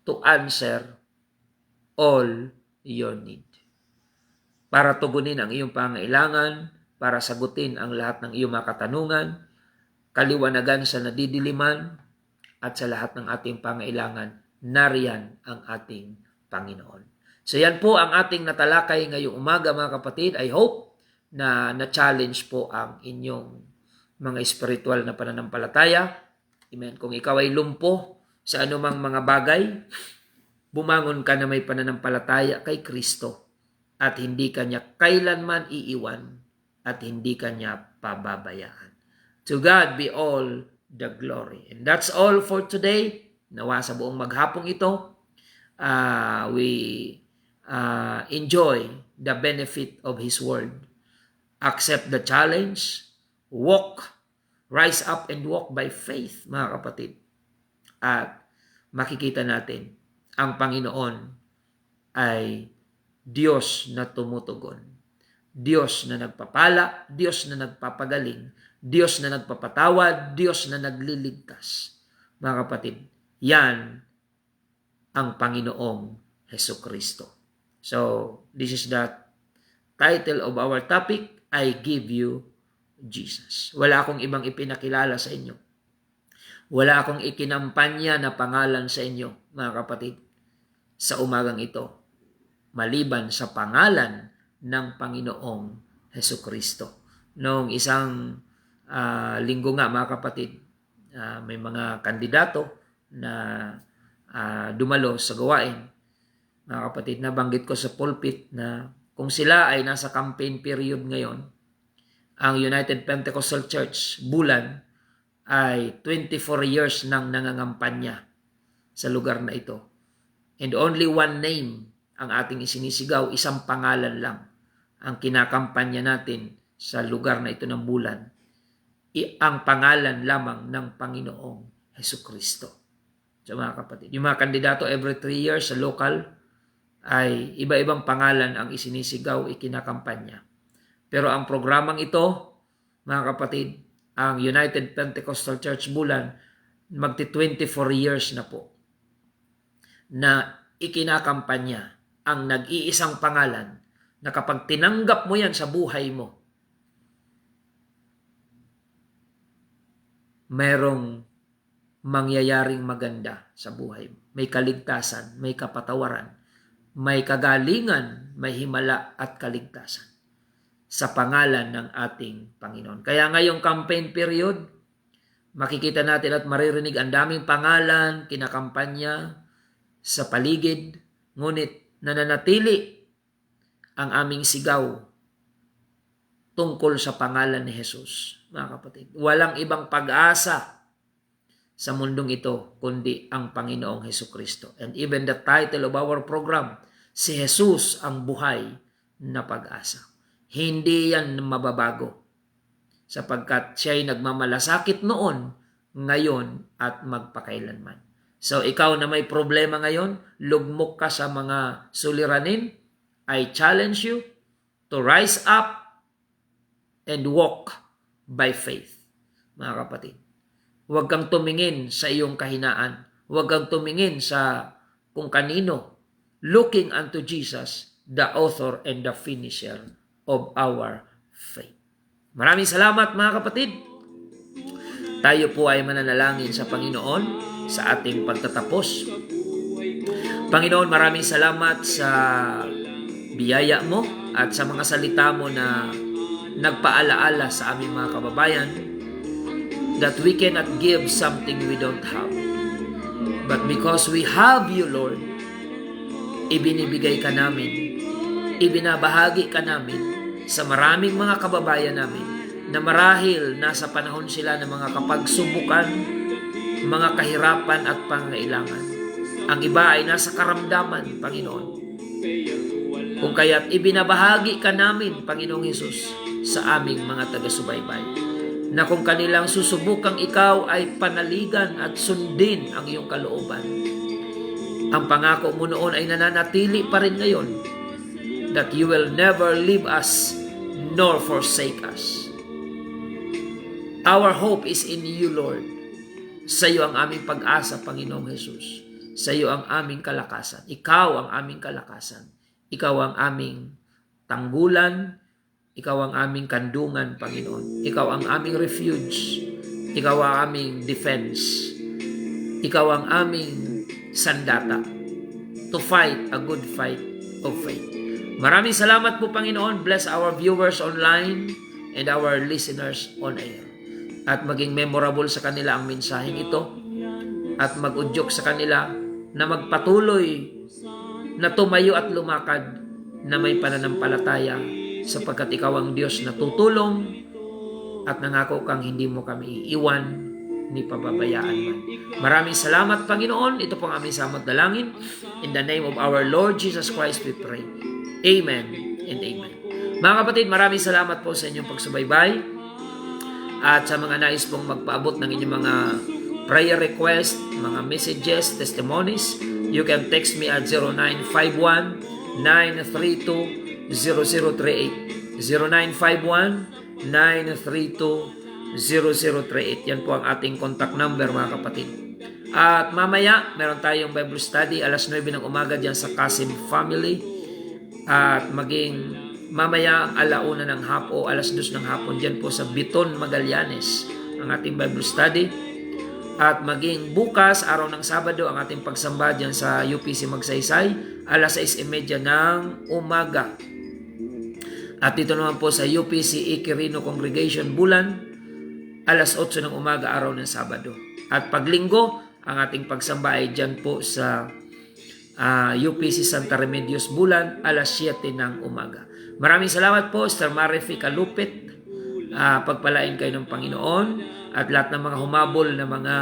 to answer all your need. Para tugunin ang iyong pangailangan, para sagutin ang lahat ng iyong mga katanungan, kaliwanagan sa nadidiliman, at sa lahat ng ating pangailangan, nariyan ang ating Panginoon. So yan po ang ating natalakay ngayong umaga, mga kapatid. I hope na na-challenge po ang inyong mga espiritual na pananampalataya. Amen. Kung ikaw ay lumpo sa anumang mga bagay, bumangon ka na may pananampalataya kay Kristo at hindi kanya kailanman iiwan at hindi kanya pababayaan. To God be all the glory. And that's all for today. Nawa sa buong maghapong ito, we enjoy the benefit of His Word. Accept the challenge. Walk. Rise up and walk by faith, mga kapatid. At makikita natin, ang Panginoon ay Diyos na tumutugon. Diyos na nagpapala, Diyos na nagpapagaling, Diyos na nagpapatawad, Diyos na nagliligtas. Mga kapatid, yan ang Panginoong Hesukristo. So, this is the title of our topic, I give you Jesus. Wala akong ibang ipinakilala sa inyo. Wala akong ikinampanya na pangalan sa inyo, mga kapatid, sa umagang ito, maliban sa pangalan ng Panginoong Hesukristo. Noong isang linggo nga mga kapatid, may mga kandidato na dumalo sa gawain. Mga kapatid, nabanggit ko sa pulpit na kung sila ay nasa campaign period ngayon, ang United Pentecostal Church, Bulan, ay 24 years nang nangangampanya sa lugar na ito. And only one name ang ating isinisigaw, isang pangalan lang ang kinakampanya natin sa lugar na ito ng Bulan. Ang pangalan lamang ng Panginoong Hesukristo. So mga kapatid, yung mga kandidato every 3 years sa local ay iba-ibang pangalan ang isinisigaw, ikinakampanya. Pero ang programang ito, mga kapatid, ang United Pentecostal Church Bulan, magti 24 years na po na ikinakampanya ang nag-iisang pangalan na kapag tinanggap mo yan sa buhay mo, merong mangyayaring maganda sa buhay mo. May kaligtasan, may kapatawaran, may kagalingan, may himala at kaligtasan sa pangalan ng ating Panginoon. Kaya ngayong campaign period, makikita natin at maririnig ang daming pangalan, kinakampanya sa paligid, ngunit nananatili ang aming sigaw tungkol sa pangalan ni Jesus. Mga kapatid, walang ibang pag-asa sa mundong ito kundi ang Panginoong Hesukristo. And even the title of our program, si Jesus ang buhay na pag-asa. Hindi yan mababago sapagkat siya'y nagmamalasakit noon, ngayon at magpakailanman. So ikaw na may problema ngayon, lugmok ka sa mga suliranin, I challenge you to rise up and walk by faith. Mga kapatid, huwag kang tumingin sa iyong kahinaan. Huwag kang tumingin sa kung kanino. Looking unto Jesus, the author and the finisher of our faith. Maraming salamat mga kapatid. Tayo po ay mananalangin sa Panginoon sa ating pagtatapos. Panginoon, maraming salamat sa biyaya mo at sa mga salita mo na nagpaalaala sa aming mga kababayan that we cannot give something we don't have. But because we have you, Lord, ibinibigay ka namin, ibinabahagi ka namin sa maraming mga kababayan namin na marahil nasa panahon sila ng mga kapagsubukan, mga kahirapan at pangailangan. Ang iba ay nasa karamdaman, Panginoon. Kung kaya't ibinabahagi ka namin, Panginoong Hesus, sa aming mga taga-subaybay, na kung kanilang susubukang ikaw ay panaligan at sundin ang iyong kalooban. Ang pangako mo noon ay nananatili pa rin ngayon, that you will never leave us nor forsake us. Our hope is in you, Lord. Sa iyo ang aming pag-asa, Panginoong Hesus. Sa iyo ang aming kalakasan. Ikaw ang aming kalakasan. Ikaw ang aming tanggulan. Ikaw ang aming kandungan, Panginoon. Ikaw ang aming refuge. Ikaw ang aming defense. Ikaw ang aming sandata to fight a good fight of faith. Maraming salamat po, Panginoon. Bless our viewers online and our listeners on air. At maging memorable sa kanila ang mensaheng ito. At mag-udyok sa kanila na magpatuloy na tumayo at lumakad na may pananampalataya sapagkat ikaw ang Diyos na tutulong at nangako kang hindi mo kami iiwan ni pababayaan man. Maraming salamat, Panginoon. Ito pong aming samot dalangin. In the name of our Lord Jesus Christ we pray. Amen and amen. Mga kapatid, maraming salamat po sa inyong pagsubaybay at sa mga nais pong magpaabot ng inyong mga prayer request, mga messages, testimonies. You can text me at 0951-932-0038. 0951-932-0038. Yan po ang ating contact number, mga kapatid. At mamaya, meron tayong Bible study alas 9 ng umaga dyan sa Kasim Family. At maging mamaya ang alauna ng hapon, alas 2 ng hapon dyan po sa Biton, Magallanes, ang ating Bible study. At maging bukas, araw ng Sabado, ang ating pagsamba dyan sa UPC Magsaysay, alas 6:30 ng umaga. At dito naman po sa UPC Iquirino Congregation Bulan, alas 8 ng umaga araw ng Sabado. At paglinggo, ang ating pagsamba ay dyan po sa UPC Santa Remedios Bulan, alas 7 ng umaga. Maraming salamat po, Sir Marifi Kalupit. Pagpalain kayo ng Panginoon at lahat ng mga humabol na mga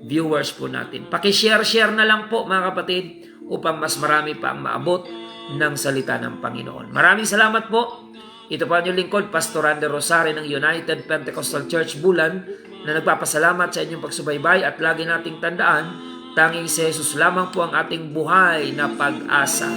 viewers po natin. Pakishare-share na lang po mga kapatid upang mas marami pa ang maabot ng salita ng Panginoon. Maraming salamat po. Ito po ang inyong lingkod, Pastor Randy Rosario ng United Pentecostal Church Bulan na nagpapasalamat sa inyong pagsubaybay at lagi nating tandaan, tanging si Jesus lamang po ang ating buhay na pag-asa.